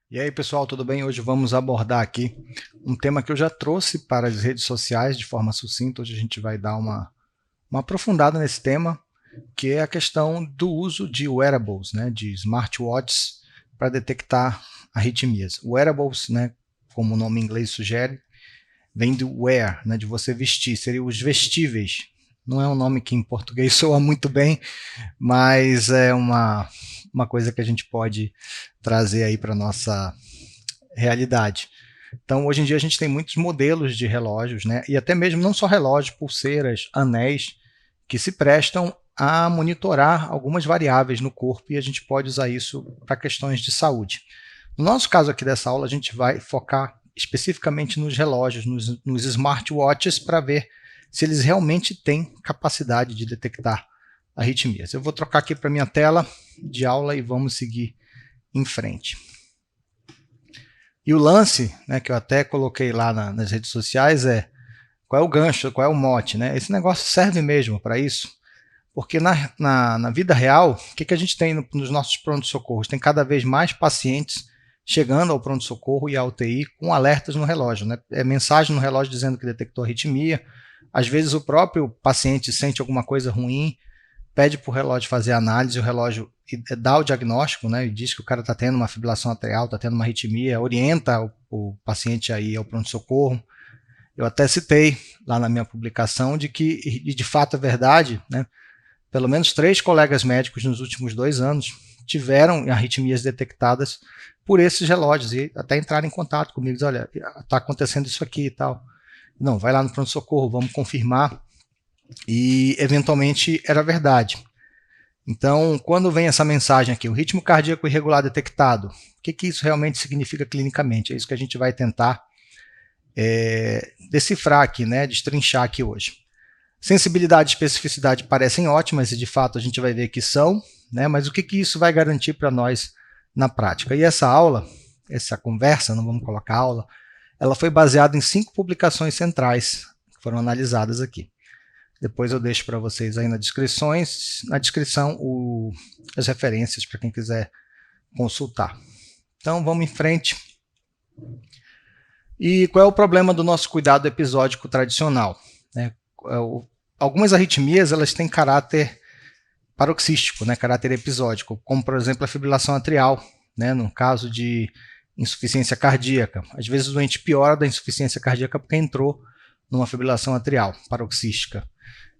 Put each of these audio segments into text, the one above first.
E aí, pessoal, tudo bem? Hoje vamos abordar aqui um tema que eu já trouxe para as redes sociais de forma sucinta. Hoje a gente vai dar uma aprofundada nesse tema, que é a questão do uso de wearables, né, de smartwatches, para detectar arritmias. Wearables, né, como o nome em inglês sugere, vem do wear, né, de você vestir, seriam os vestíveis. Não é um nome que em português soa muito bem, mas é uma coisa que a gente pode trazer aí para a nossa realidade. Então, hoje em dia, a gente tem muitos modelos de relógios, né? E até mesmo não só relógios, pulseiras, anéis, que se prestam a monitorar algumas variáveis no corpo e a gente pode usar isso para questões de saúde. No nosso caso aqui dessa aula, a gente vai focar especificamente nos relógios, nos smartwatches, para ver se eles realmente têm capacidade de detectar arritmias. Eu vou trocar aqui para minha tela de aula e vamos seguir em frente. E o lance, né, que eu até coloquei lá nas redes sociais é qual é o gancho, qual é o mote, né? Esse negócio serve mesmo para isso? Porque na vida real, o que a gente tem nos nossos pronto-socorros? Tem cada vez mais pacientes chegando ao pronto-socorro e à UTI com alertas no relógio, né? É mensagem no relógio dizendo que detectou arritmia. Às vezes o próprio paciente sente alguma coisa ruim, pede para o relógio fazer análise, o relógio dá o diagnóstico, né, e diz que o cara está tendo uma fibrilação atrial, está tendo uma arritmia, orienta o paciente aí ao pronto-socorro. Eu até citei lá na minha publicação de que, e de fato é verdade, né, pelo menos 3 colegas médicos nos últimos 2 anos tiveram arritmias detectadas por esses relógios e até entraram em contato comigo, diz, olha, está acontecendo isso aqui e tal. Não, vai lá no pronto-socorro, vamos confirmar. E eventualmente era verdade. Então, quando vem essa mensagem aqui, o ritmo cardíaco irregular detectado, o que isso realmente significa clinicamente? É isso que a gente vai tentar decifrar aqui, né, destrinchar aqui hoje. Sensibilidade e especificidade parecem ótimas e de fato a gente vai ver que são, né, mas o que isso vai garantir para nós na prática? E essa aula, essa conversa, não vamos colocar aula, ela foi baseada em 5 publicações centrais que foram analisadas aqui. Depois eu deixo para vocês aí na descrição as referências para quem quiser consultar. Então vamos em frente. E qual é o problema do nosso cuidado episódico tradicional? Algumas arritmias elas têm caráter paroxístico, né, caráter episódico, como por exemplo a fibrilação atrial, né, no caso de insuficiência cardíaca. Às vezes o doente piora da insuficiência cardíaca porque entrou numa fibrilação atrial paroxística.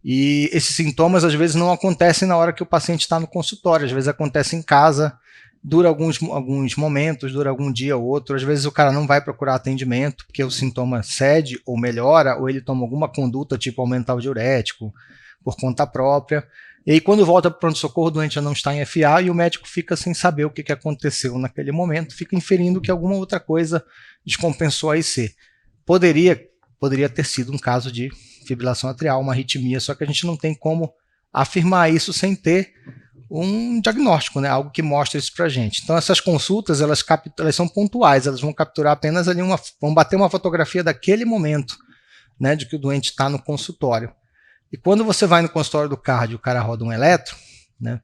E esses sintomas às vezes não acontecem na hora que o paciente está no consultório, às vezes acontece em casa, dura alguns momentos, dura algum dia ou outro, às vezes o cara não vai procurar atendimento porque o sintoma cede ou melhora, ou ele toma alguma conduta tipo aumentar o diurético por conta própria. E aí quando volta para o pronto-socorro o doente já não está em FA e o médico fica sem saber o que aconteceu naquele momento, fica inferindo que alguma outra coisa descompensou a IC. Poderia ter sido um caso de fibrilação atrial, uma arritmia, só que a gente não tem como afirmar isso sem ter um diagnóstico, né? Algo que mostra isso para a gente. Então essas consultas elas são pontuais, elas vão capturar apenas ali vão bater uma fotografia daquele momento, né, de que o doente está no consultório. E quando você vai no consultório do cardio, o cara roda um eletro, né?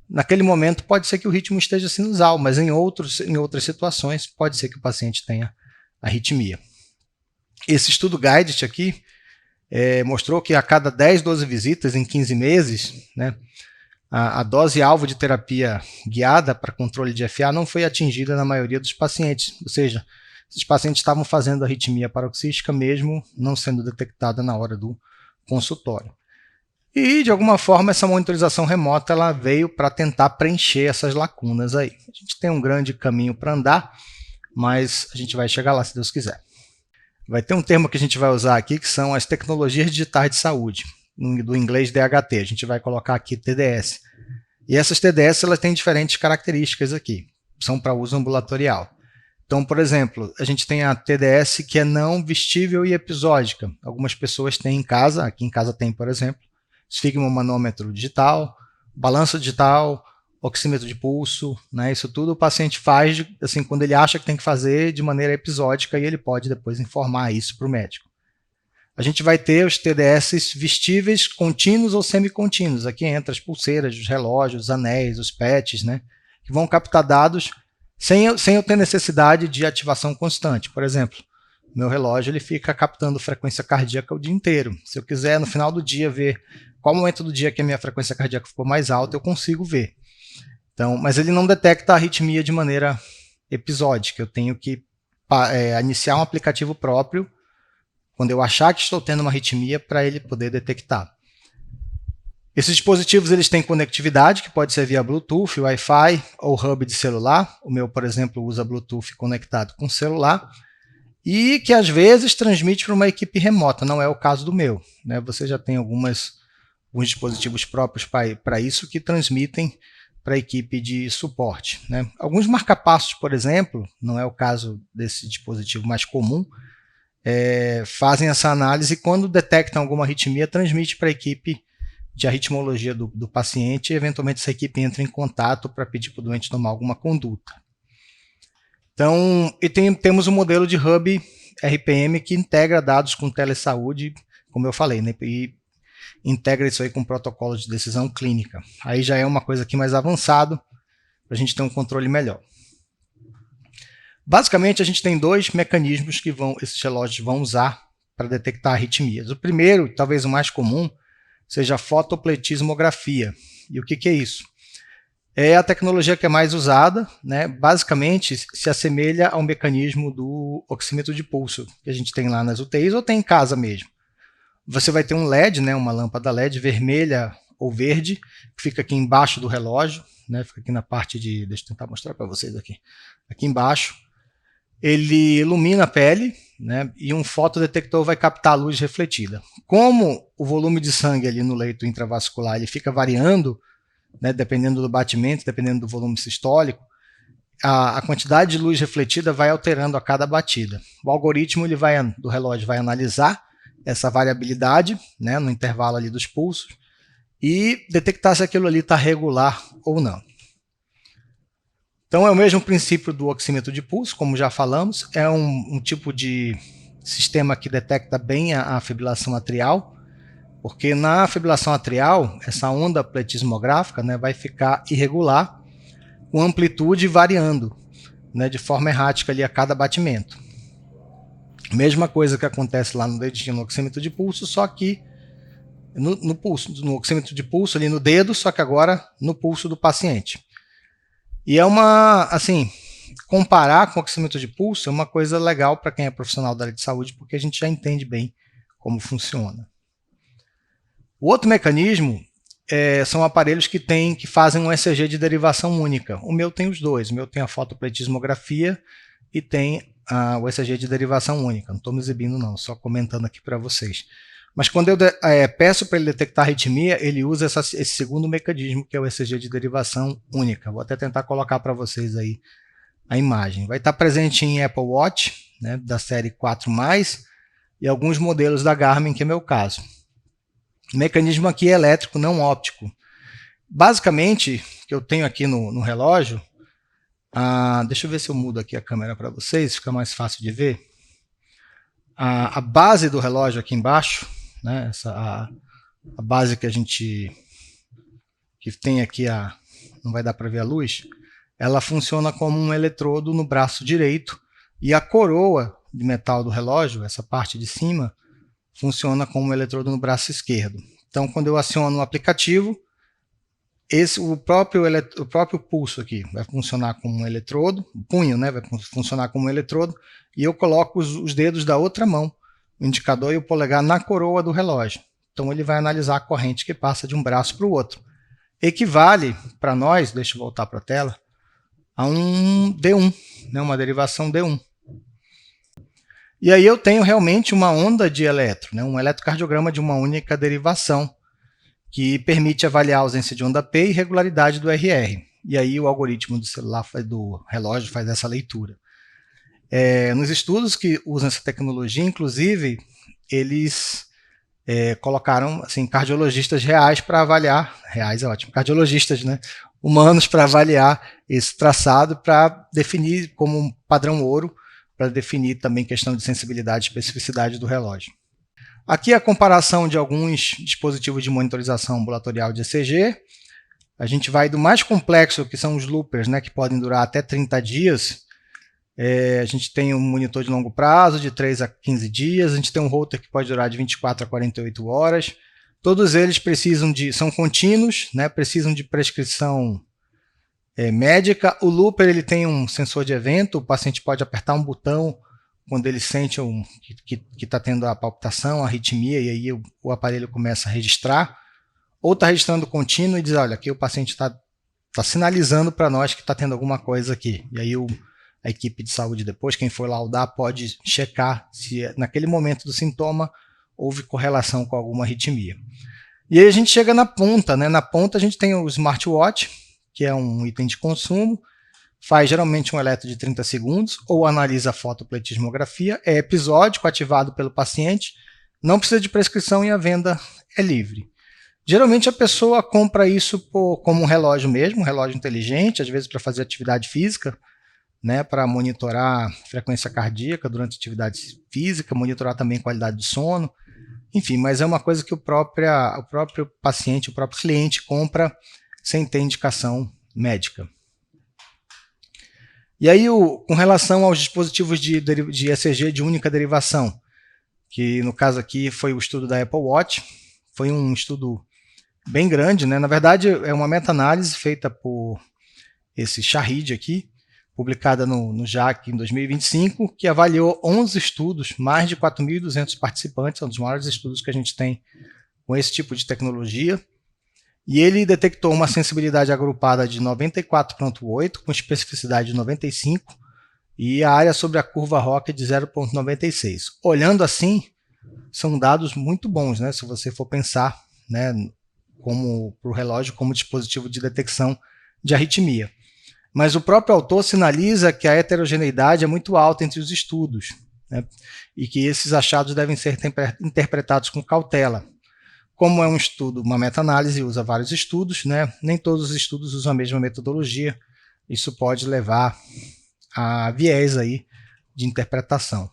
Naquele momento pode ser que o ritmo esteja sinusal, mas em outras situações pode ser que o paciente tenha arritmia. Esse estudo Guided aqui mostrou que a cada 10, 12 visitas em 15 meses, né, a dose-alvo de terapia guiada para controle de FA não foi atingida na maioria dos pacientes, ou seja, esses pacientes estavam fazendo arritmia paroxística mesmo não sendo detectada na hora do consultório. E, de alguma forma, essa monitorização remota ela veio para tentar preencher essas lacunas aí. A gente tem um grande caminho para andar, mas a gente vai chegar lá se Deus quiser. Vai ter um termo que a gente vai usar aqui que são as tecnologias digitais de saúde, do inglês DHT. A gente vai colocar aqui TDS. E essas TDS elas têm diferentes características aqui, são para uso ambulatorial. Então, por exemplo, a gente tem a TDS que é não vestível e episódica. Algumas pessoas têm em casa, aqui em casa tem, por exemplo, esfigmomanômetro digital, balança digital, oxímetro de pulso, né? Isso tudo o paciente faz assim, quando ele acha que tem que fazer de maneira episódica e ele pode depois informar isso para o médico. A gente vai ter os TDS vestíveis, contínuos ou semicontínuos. Aqui entra as pulseiras, os relógios, os anéis, os patches, né? Que vão captar dados sem eu ter necessidade de ativação constante. Por exemplo, meu relógio ele fica captando frequência cardíaca o dia inteiro. Se eu quiser, no final do dia, ver qual momento do dia que a minha frequência cardíaca ficou mais alta, eu consigo ver. Então, mas ele não detecta a arritmia de maneira episódica. Eu tenho que iniciar um aplicativo próprio quando eu achar que estou tendo uma arritmia para ele poder detectar. Esses dispositivos eles têm conectividade, que pode ser via Bluetooth, Wi-Fi ou hub de celular. O meu, por exemplo, usa Bluetooth conectado com celular. E que às vezes transmite para uma equipe remota, não é o caso do meu. Né? Você já tem alguns dispositivos próprios para isso que transmitem para a equipe de suporte. Né? Alguns marcapassos, por exemplo, não é o caso desse dispositivo mais comum, fazem essa análise e quando detectam alguma arritmia, transmite para a equipe de arritmologia do paciente e eventualmente essa equipe entra em contato para pedir para o doente tomar alguma conduta. Então, temos um modelo de hub RPM que integra dados com telesaúde, como eu falei, né, e integra isso aí com protocolo de decisão clínica. Aí já é uma coisa aqui mais avançado, para a gente ter um controle melhor. Basicamente, a gente tem dois mecanismos que esses relógios vão usar para detectar arritmias. O primeiro, talvez o mais comum, seja a fotopletismografia. E o que é isso? É a tecnologia que é mais usada, né? Basicamente se assemelha ao mecanismo do oxímetro de pulso que a gente tem lá nas UTIs ou tem em casa mesmo. Você vai ter um LED, né? Uma lâmpada LED vermelha ou verde, que fica aqui embaixo do relógio, né? Fica aqui na parte de... Deixa eu tentar mostrar para vocês aqui. Aqui embaixo. Ele ilumina a pele, né? E um fotodetector vai captar a luz refletida. Como o volume de sangue ali no leito intravascular ele fica variando, né, dependendo do batimento, dependendo do volume sistólico, a quantidade de luz refletida vai alterando a cada batida. O algoritmo do relógio vai analisar essa variabilidade, né, no intervalo ali dos pulsos e detectar se aquilo ali está regular ou não. Então é o mesmo princípio do oxímetro de pulso, como já falamos, é um tipo de sistema que detecta bem a fibrilação atrial, porque na fibrilação atrial, essa onda pletismográfica, né, vai ficar irregular, com amplitude variando, né, de forma errática ali a cada batimento. Mesma coisa que acontece lá no dedinho no oxímetro de pulso, só que no oxímetro de pulso ali no dedo, só que agora no pulso do paciente. E é comparar com o oxímetro de pulso é uma coisa legal para quem é profissional da área de saúde, porque a gente já entende bem como funciona. O outro mecanismo são aparelhos que fazem um ECG de derivação única. O meu tem os dois. O meu tem a fotopletismografia e tem o ECG de derivação única. Não estou me exibindo não, só comentando aqui para vocês. Mas quando eu peço para ele detectar arritmia, ele usa esse segundo mecanismo, que é o ECG de derivação única. Vou até tentar colocar para vocês aí a imagem. Vai estar presente em Apple Watch, né, da série 4+, e alguns modelos da Garmin, que é meu caso. O mecanismo aqui é elétrico, não óptico. Basicamente, o que eu tenho aqui no relógio, deixa eu ver se eu mudo aqui a câmera para vocês, fica mais fácil de ver. A base do relógio aqui embaixo, né, a base que a gente tem aqui, não vai dar para ver a luz, ela funciona como um eletrodo no braço direito e a coroa de metal do relógio, essa parte de cima, funciona como um eletrodo no braço esquerdo. Então, quando eu aciono o aplicativo, o próprio pulso aqui vai funcionar como um eletrodo, o punho, né, vai funcionar como um eletrodo, e eu coloco os dedos da outra mão, o indicador e o polegar, na coroa do relógio. Então, ele vai analisar a corrente que passa de um braço para o outro. Equivale para nós, deixa eu voltar para a tela, a um D1, né, uma derivação D1. E aí eu tenho realmente uma onda de elétron, né, um eletrocardiograma de uma única derivação, que permite avaliar a ausência de onda P e regularidade do RR. E aí o algoritmo do celular, do relógio, faz essa leitura. Nos estudos que usam essa tecnologia, inclusive, eles colocaram cardiologistas reais para avaliar, reais é ótimo, cardiologistas, né, humanos para avaliar esse traçado, para definir como um padrão ouro, para definir também questão de sensibilidade e especificidade do relógio. Aqui a comparação de alguns dispositivos de monitorização ambulatorial de ECG. A gente vai do mais complexo, que são os loopers, né, que podem durar até 30 dias. A gente tem um monitor de longo prazo, de 3 a 15 dias. A gente tem um router que pode durar de 24 a 48 horas. Todos eles são contínuos, né, precisam de prescrição médica. O looper ele tem um sensor de evento, o paciente pode apertar um botão quando ele sente que está tendo a palpitação, a arritmia, e aí o aparelho começa a registrar. Ou está registrando contínuo e diz, olha, aqui o paciente está sinalizando para nós que está tendo alguma coisa aqui. E aí a equipe de saúde depois, quem for laudar, pode checar se naquele momento do sintoma houve correlação com alguma arritmia. E aí a gente chega na ponta, né? Na ponta a gente tem o smartwatch, que é um item de consumo, faz geralmente um eletro de 30 segundos, ou analisa a fotopletismografia, é episódico, ativado pelo paciente, não precisa de prescrição e a venda é livre. Geralmente a pessoa compra isso como um relógio mesmo, um relógio inteligente, às vezes para fazer atividade física, né, para monitorar frequência cardíaca durante atividade física, monitorar também qualidade de sono, enfim, mas é uma coisa que o próprio paciente, o próprio cliente compra sem ter indicação médica. E aí, com relação aos dispositivos de ECG de única derivação, que no caso aqui foi o estudo da Apple Watch, foi um estudo bem grande, né? Na verdade, é uma meta-análise feita por esse Shahid aqui, publicada no JACC em 2025, que avaliou 11 estudos, mais de 4.200 participantes, é um dos maiores estudos que a gente tem com esse tipo de tecnologia, e ele detectou uma sensibilidade agrupada de 94,8, com especificidade de 95, e a área sobre a curva ROC de 0,96. Olhando assim, são dados muito bons, né? Se você for pensar, né, para o relógio como dispositivo de detecção de arritmia. Mas o próprio autor sinaliza que a heterogeneidade é muito alta entre os estudos, né, e que esses achados devem ser interpretados com cautela. Como é um estudo, uma meta-análise, usa vários estudos, né, nem todos os estudos usam a mesma metodologia, isso pode levar a viés aí de interpretação.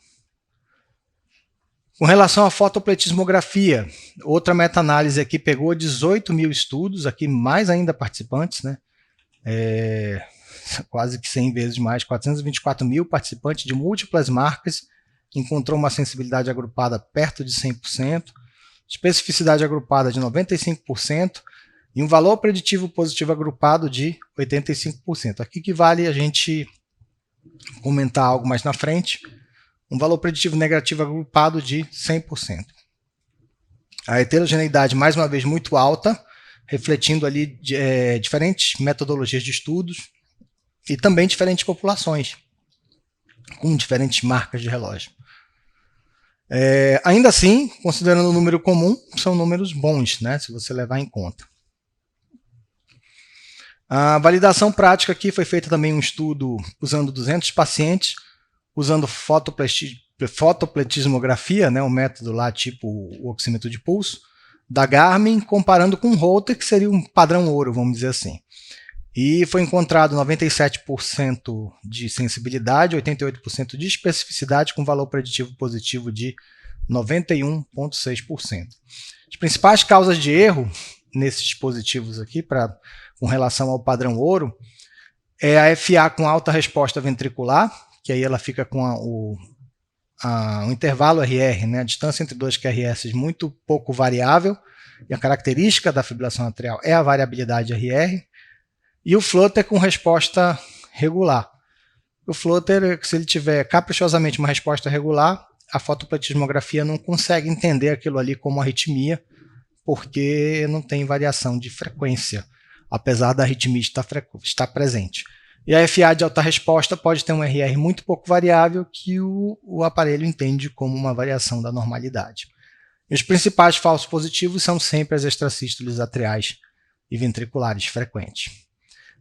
Com relação à fotopletismografia, outra meta-análise aqui pegou 18 mil estudos, aqui mais ainda participantes, né? Quase que 100 vezes mais, 424 mil participantes de múltiplas marcas, encontrou uma sensibilidade agrupada perto de 100%, especificidade agrupada de 95% e um valor preditivo positivo agrupado de 85%. Aqui que vale a gente comentar algo mais na frente, um valor preditivo negativo agrupado de 100%. A heterogeneidade, mais uma vez, muito alta, refletindo ali diferentes metodologias de estudos e também diferentes populações, com diferentes marcas de relógio. Ainda assim, considerando o número comum, são números bons, né, se você levar em conta. A validação prática aqui foi feita também um estudo usando 200 pacientes, usando fotopletismografia, né, um método lá tipo o oxímetro de pulso, da Garmin, comparando com um router, que seria um padrão ouro, vamos dizer assim. E foi encontrado 97% de sensibilidade, 88% de especificidade, com valor preditivo positivo de 91,6%. As principais causas de erro nesses dispositivos aqui, com relação ao padrão ouro, é a FA com alta resposta ventricular, que aí ela fica com o intervalo RR, né, a distância entre dois QRS muito pouco variável, e a característica da fibrilação atrial é a variabilidade RR, e o flutter com resposta regular. O flutter, se ele tiver caprichosamente uma resposta regular, a fotopletismografia não consegue entender aquilo ali como arritmia, porque não tem variação de frequência, apesar da arritmia estar presente. E a FA de alta resposta pode ter um RR muito pouco variável que o aparelho entende como uma variação da normalidade. E os principais falsos positivos são sempre as extrasístoles atriais e ventriculares frequentes.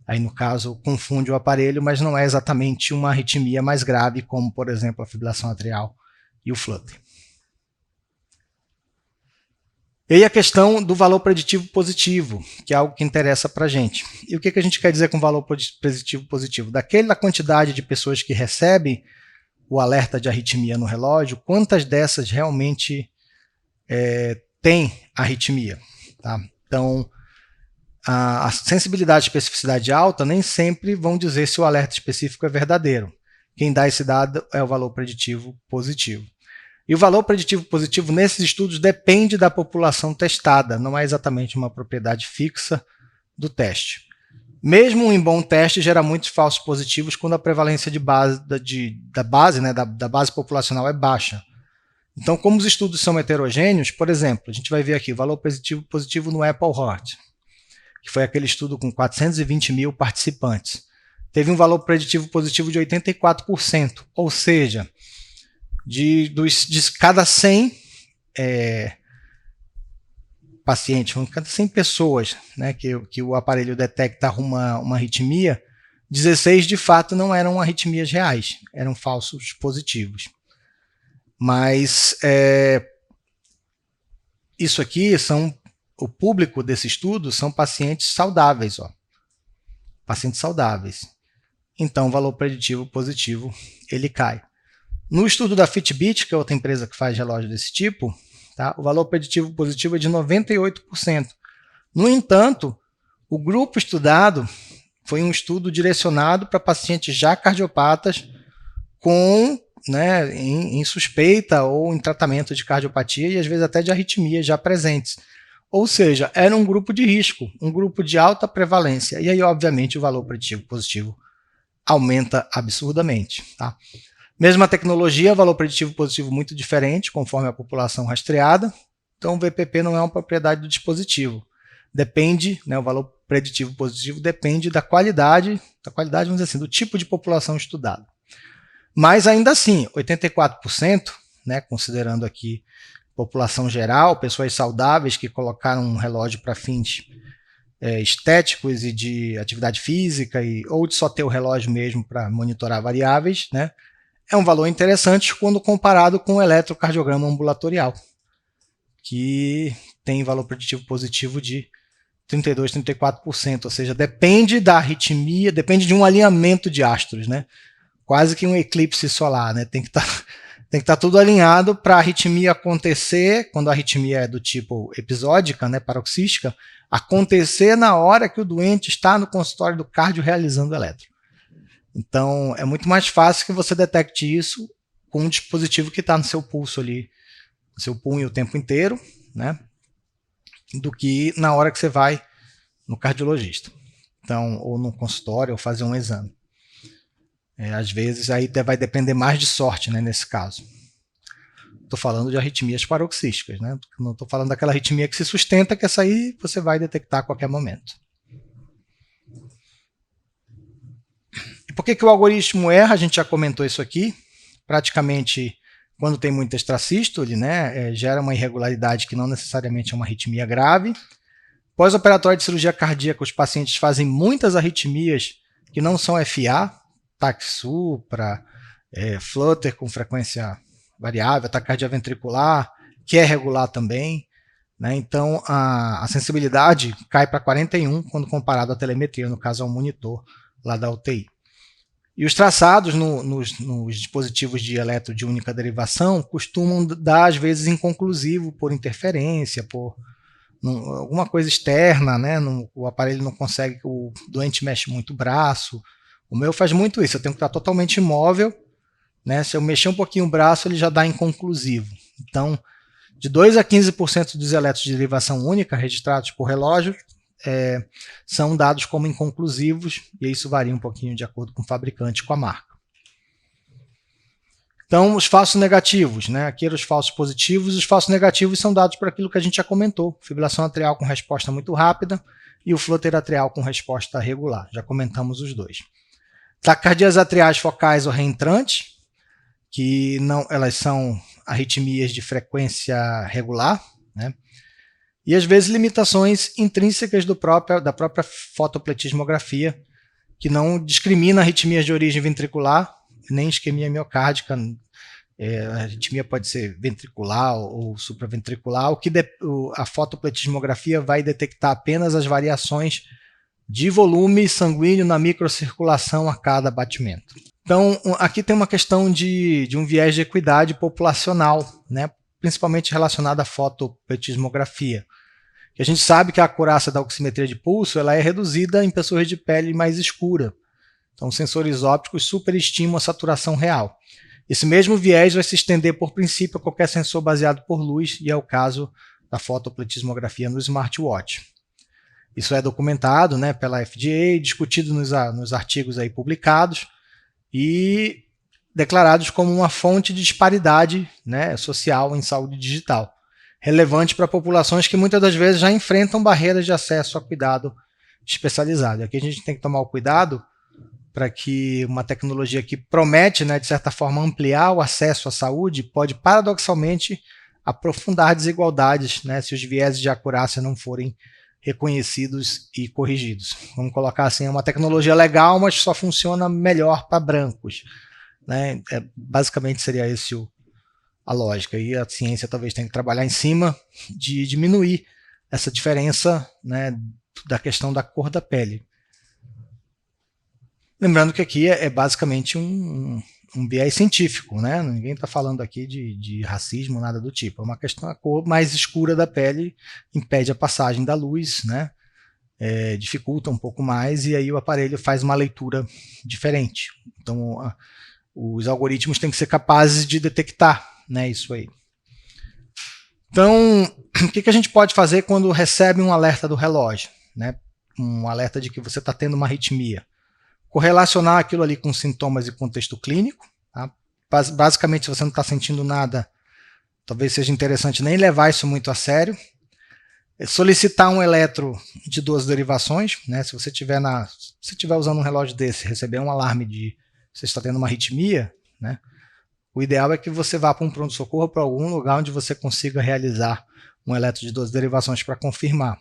Aí, no caso, confunde o aparelho, mas não é exatamente uma arritmia mais grave, como, por exemplo, a fibrilação atrial e o flutter. E aí a questão do valor preditivo positivo, que é algo que interessa para a gente. E o que a gente quer dizer com valor preditivo positivo? Daquela quantidade de pessoas que recebem o alerta de arritmia no relógio, quantas dessas realmente têm arritmia? Tá? Então, A sensibilidade e especificidade alta nem sempre vão dizer se o alerta específico é verdadeiro. Quem dá esse dado é o valor preditivo positivo. E o valor preditivo positivo nesses estudos depende da população testada, não é exatamente uma propriedade fixa do teste. Mesmo um bom teste gera muitos falsos positivos quando a prevalência da base populacional é baixa. Então, como os estudos são heterogêneos, por exemplo, a gente vai ver aqui o valor preditivo positivo no Apple Heart, que foi aquele estudo com 420 mil participantes. Teve um valor preditivo positivo de 84%, ou seja, de cada 100 pacientes, cada 100 pessoas, né, que o aparelho detecta uma arritmia, 16 de fato não eram arritmias reais, eram falsos positivos. Mas isso aqui o público desse estudo são pacientes saudáveis, pacientes saudáveis. Então, o valor preditivo positivo ele cai. No estudo da Fitbit, que é outra empresa que faz relógio desse tipo, tá, o valor preditivo positivo é de 98%. No entanto, o grupo estudado foi um estudo direcionado para pacientes já cardiopatas com, né, em suspeita ou em tratamento de cardiopatia e às vezes até de arritmias já presentes. Ou seja, era um grupo de risco, um grupo de alta prevalência. E aí, obviamente, o valor preditivo positivo aumenta absurdamente. Tá? Mesma tecnologia, valor preditivo positivo muito diferente, conforme a população rastreada. Então, o VPP não é uma propriedade do dispositivo. Depende, né, o valor preditivo positivo depende da qualidade, vamos dizer assim, do tipo de população estudada. Mas ainda assim, 84%, né, considerando aqui população geral, pessoas saudáveis que colocaram um relógio para fins estéticos e de atividade física, ou de só ter o relógio mesmo para monitorar variáveis, né, é um valor interessante quando comparado com o eletrocardiograma ambulatorial, que tem valor preditivo positivo de 32%, 34%, ou seja, depende da arritmia, depende de um alinhamento de astros, né? Quase que um eclipse solar, né? Tem que estar tudo alinhado para a arritmia acontecer, quando a arritmia é do tipo episódica, né, paroxística, acontecer na hora que o doente está no consultório do cardio realizando o eletro. Então, é muito mais fácil que você detecte isso com um dispositivo que está no seu pulso ali, no seu punho o tempo inteiro, né, do que na hora que você vai no cardiologista. Então, ou no consultório, ou fazer um exame. Às vezes, aí vai depender mais de sorte, né, nesse caso. Estou falando de arritmias paroxísticas, né? Não estou falando daquela arritmia que se sustenta, que essa aí você vai detectar a qualquer momento. E por que o algoritmo erra? A gente já comentou isso aqui. Praticamente, quando tem muita extrasístole, né, gera uma irregularidade que não necessariamente é uma arritmia grave. Pós-operatório de cirurgia cardíaca, os pacientes fazem muitas arritmias que não são FA, ataque supra, flutter com frequência variável, taquicardia ventricular, que é regular também. Né? Então, a sensibilidade cai para 41 quando comparado à telemetria, no caso ao monitor lá da UTI. E os traçados nos dispositivos de eletro de única derivação costumam dar, às vezes, inconclusivo por interferência, por alguma coisa externa, né? O aparelho não consegue, o doente mexe muito o braço. O meu faz muito isso, eu tenho que estar totalmente imóvel, né? Se eu mexer um pouquinho o braço, ele já dá inconclusivo. Então, de 2 a 15% dos eletros de derivação única registrados por relógio são dados como inconclusivos, e isso varia um pouquinho de acordo com o fabricante, com a marca. Então, os falsos negativos, né? Aqui eram os falsos positivos, os falsos negativos são dados por aquilo que a gente já comentou, fibrilação atrial com resposta muito rápida e o flutter atrial com resposta regular, já comentamos os dois. Taquicardias atriais focais ou reentrantes, que não, elas são arritmias de frequência regular, né? E às vezes limitações intrínsecas da própria fotopletismografia, que não discrimina arritmias de origem ventricular, nem isquemia miocárdica. A arritmia pode ser ventricular ou supraventricular, a fotopletismografia vai detectar apenas as variações de volume sanguíneo na microcirculação a cada batimento. Então, aqui tem uma questão de um viés de equidade populacional, né? Principalmente relacionada à fotopletismografia. Que a gente sabe que a acurácia da oximetria de pulso ela é reduzida em pessoas de pele mais escura. Então, os sensores ópticos superestimam a saturação real. Esse mesmo viés vai se estender, por princípio, a qualquer sensor baseado por luz, e é o caso da fotopletismografia no smartwatch. Isso é documentado, né, pela FDA, discutido nos artigos aí publicados e declarados como uma fonte de disparidade, né, social em saúde digital, relevante para populações que muitas das vezes já enfrentam barreiras de acesso a cuidado especializado. Aqui a gente tem que tomar o cuidado para que uma tecnologia que promete, né, de certa forma, ampliar o acesso à saúde, pode paradoxalmente aprofundar desigualdades, né, se os vieses de acurácia não forem reconhecidos e corrigidos. Vamos colocar assim, é uma tecnologia legal, mas só funciona melhor para brancos. Né? Basicamente seria esse a lógica. E a ciência talvez tenha que trabalhar em cima de diminuir essa diferença, né, da questão da cor da pele. Lembrando que aqui é basicamente um viés científico, né? Ninguém está falando aqui de racismo, nada do tipo. É uma questão, a cor mais escura da pele impede a passagem da luz, né? Dificulta um pouco mais e aí o aparelho faz uma leitura diferente. Então, os algoritmos têm que ser capazes de detectar, né, isso aí. Então, o que a gente pode fazer quando recebe um alerta do relógio? Né? Um alerta de que você está tendo uma arritmia. Correlacionar aquilo ali com sintomas e contexto clínico. Tá? Basicamente, se você não está sentindo nada, talvez seja interessante nem levar isso muito a sério. Solicitar um eletro de 2 derivações. Né? Se você estiver usando um relógio desse, receber um alarme de você está tendo uma arritmia, né? O ideal é que você vá para um pronto-socorro, para algum lugar onde você consiga realizar um eletro de 2 derivações para confirmar.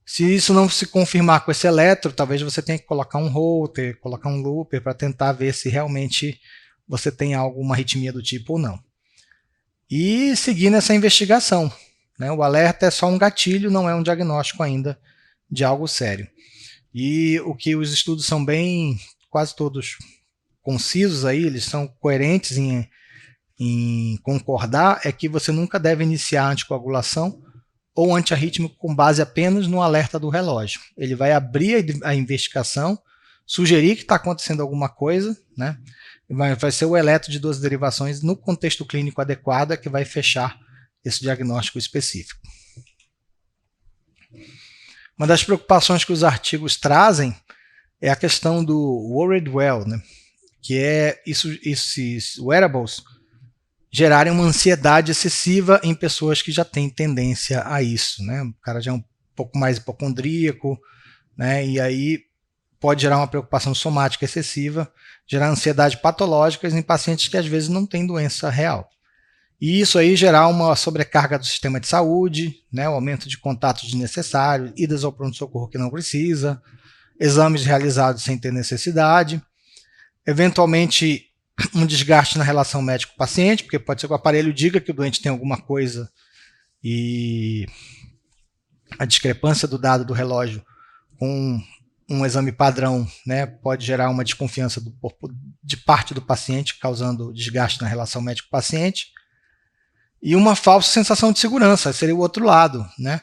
Se isso não se confirmar com esse eletro, talvez você tenha que colocar um holter, colocar um looper para tentar ver se realmente você tem alguma arritmia do tipo ou não. E seguir nessa investigação. Né? O alerta é só um gatilho, não é um diagnóstico ainda de algo sério. E o que os estudos são quase todos concisos aí, eles são coerentes em concordar, é que você nunca deve iniciar anticoagulação ou antiarrítmico com base apenas no alerta do relógio. Ele vai abrir a investigação, sugerir que está acontecendo alguma coisa, né? Vai ser o eletro de 2 derivações no contexto clínico adequado que vai fechar esse diagnóstico específico. Uma das preocupações que os artigos trazem é a questão do worried well, né? Que é esses wearables gerarem uma ansiedade excessiva em pessoas que já têm tendência a isso. Né? O cara já é um pouco mais hipocondríaco, né? E aí pode gerar uma preocupação somática excessiva, gerar ansiedade patológica em pacientes que às vezes não têm doença real. E isso aí gerar uma sobrecarga do sistema de saúde, né? O aumento de contatos desnecessários, idas ao pronto-socorro que não precisa, exames realizados sem ter necessidade, eventualmente um desgaste na relação médico-paciente, porque pode ser que o aparelho diga que o doente tem alguma coisa e a discrepância do dado do relógio com um exame padrão, né, pode gerar uma desconfiança de parte do paciente, causando desgaste na relação médico-paciente, e uma falsa sensação de segurança, seria o outro lado. Né?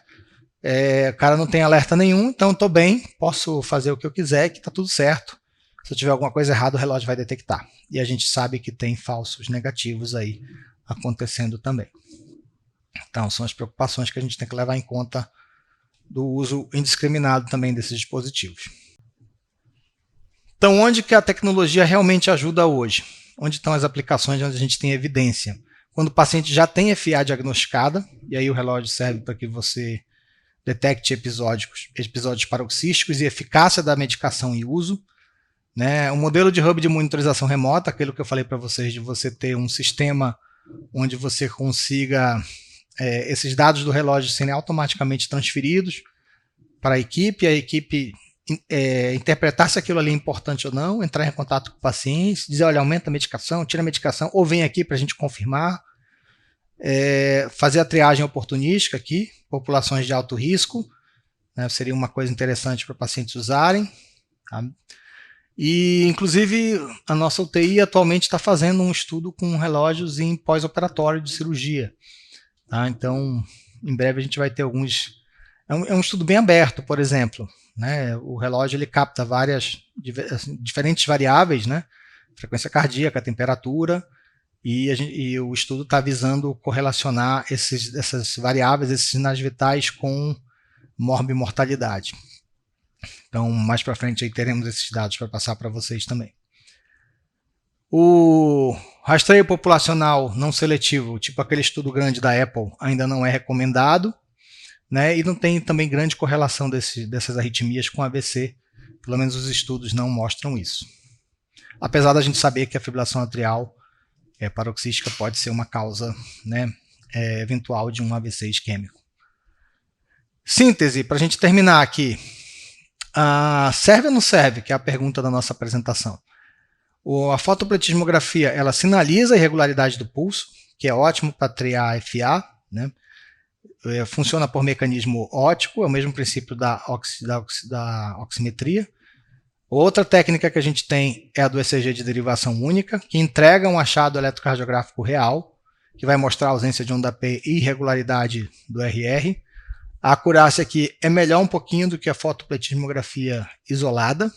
O cara não tem alerta nenhum, então estou bem, posso fazer o que eu quiser, que está tudo certo. Se eu tiver alguma coisa errada, o relógio vai detectar. E a gente sabe que tem falsos negativos aí acontecendo também. Então, são as preocupações que a gente tem que levar em conta do uso indiscriminado também desses dispositivos. Então, onde que a tecnologia realmente ajuda hoje? Onde estão as aplicações onde a gente tem evidência? Quando o paciente já tem FA diagnosticada, e aí o relógio serve para que você detecte episódios paroxísticos e eficácia da medicação e uso. Né? Um modelo de hub de monitorização remota, aquilo que eu falei para vocês, de você ter um sistema onde você consiga esses dados do relógio serem automaticamente transferidos para a equipe interpretar se aquilo ali é importante ou não, entrar em contato com o paciente, dizer, olha, aumenta a medicação, tira a medicação, ou vem aqui para a gente confirmar, fazer a triagem oportunística aqui, populações de alto risco, né, seria uma coisa interessante para pacientes usarem. Tá? E, inclusive, a nossa UTI atualmente está fazendo um estudo com relógios em pós-operatório de cirurgia. Tá? Então, em breve a gente vai ter alguns É um estudo bem aberto, por exemplo, né? O relógio ele capta várias diferentes variáveis, né? Frequência cardíaca, temperatura, e o estudo está visando correlacionar essas variáveis, esses sinais vitais com morbimortalidade. Então, mais para frente aí teremos esses dados para passar para vocês também. O rastreio populacional não seletivo, tipo aquele estudo grande da Apple, ainda não é recomendado, né? E não tem também grande correlação dessas arritmias com AVC, pelo menos os estudos não mostram isso. Apesar da gente saber que a fibrilação atrial paroxística pode ser uma causa, né, eventual de um AVC isquêmico. Síntese, para a gente terminar aqui. Serve ou não serve? Que é a pergunta da nossa apresentação. A fotopletismografia, ela sinaliza a irregularidade do pulso, que é ótimo para triar FA, né? Funciona por mecanismo óptico, é o mesmo princípio da oximetria. Outra técnica que a gente tem é a do ECG de derivação única, que entrega um achado eletrocardiográfico real, que vai mostrar a ausência de onda P e irregularidade do RR. A acurácia aqui é melhor um pouquinho do que a fotopletismografia isolada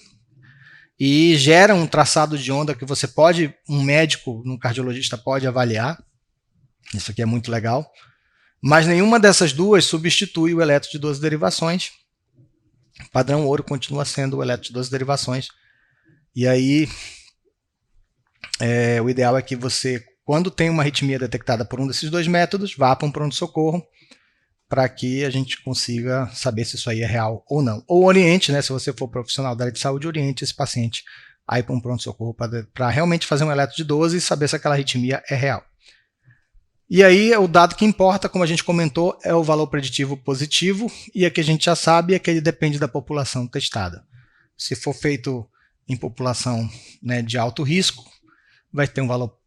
e gera um traçado de onda que você pode, um médico, um cardiologista pode avaliar. Isso aqui é muito legal. Mas nenhuma dessas duas substitui o eletro de 12 derivações. Padrão ouro continua sendo o eletro de 12 derivações. E aí, o ideal é que você, quando tem uma arritmia detectada por um desses dois métodos, vá para um pronto-socorro, para que a gente consiga saber se isso aí é real ou não. Ou oriente, né, se você for profissional da área de saúde, oriente esse paciente a ir para um pronto-socorro para realmente fazer um eletro de 12 e saber se aquela arritmia é real. E aí, o dado que importa, como a gente comentou, é o valor preditivo positivo, e a que a gente já sabe é que ele depende da população testada. Se for feito em população, né, de alto risco, vai ter um valor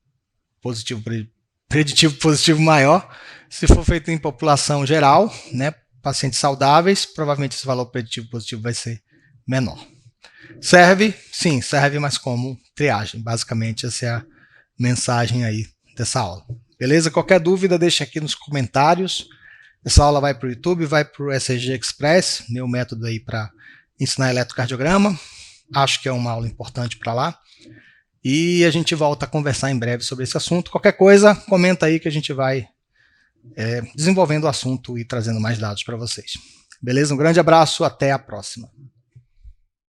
preditivo positivo maior. Se for feito em população geral, né, pacientes saudáveis, provavelmente esse valor preditivo positivo vai ser menor. Serve? Sim, serve, mas como triagem. Basicamente, essa é a mensagem aí dessa aula. Beleza? Qualquer dúvida, deixa aqui nos comentários. Essa aula vai para o YouTube, vai para o ECG Express, meu método aí para ensinar eletrocardiograma. Acho que é uma aula importante para lá. E a gente volta a conversar em breve sobre esse assunto. Qualquer coisa, comenta aí que a gente vai desenvolvendo o assunto e trazendo mais dados para vocês. Beleza? Um grande abraço, até a próxima.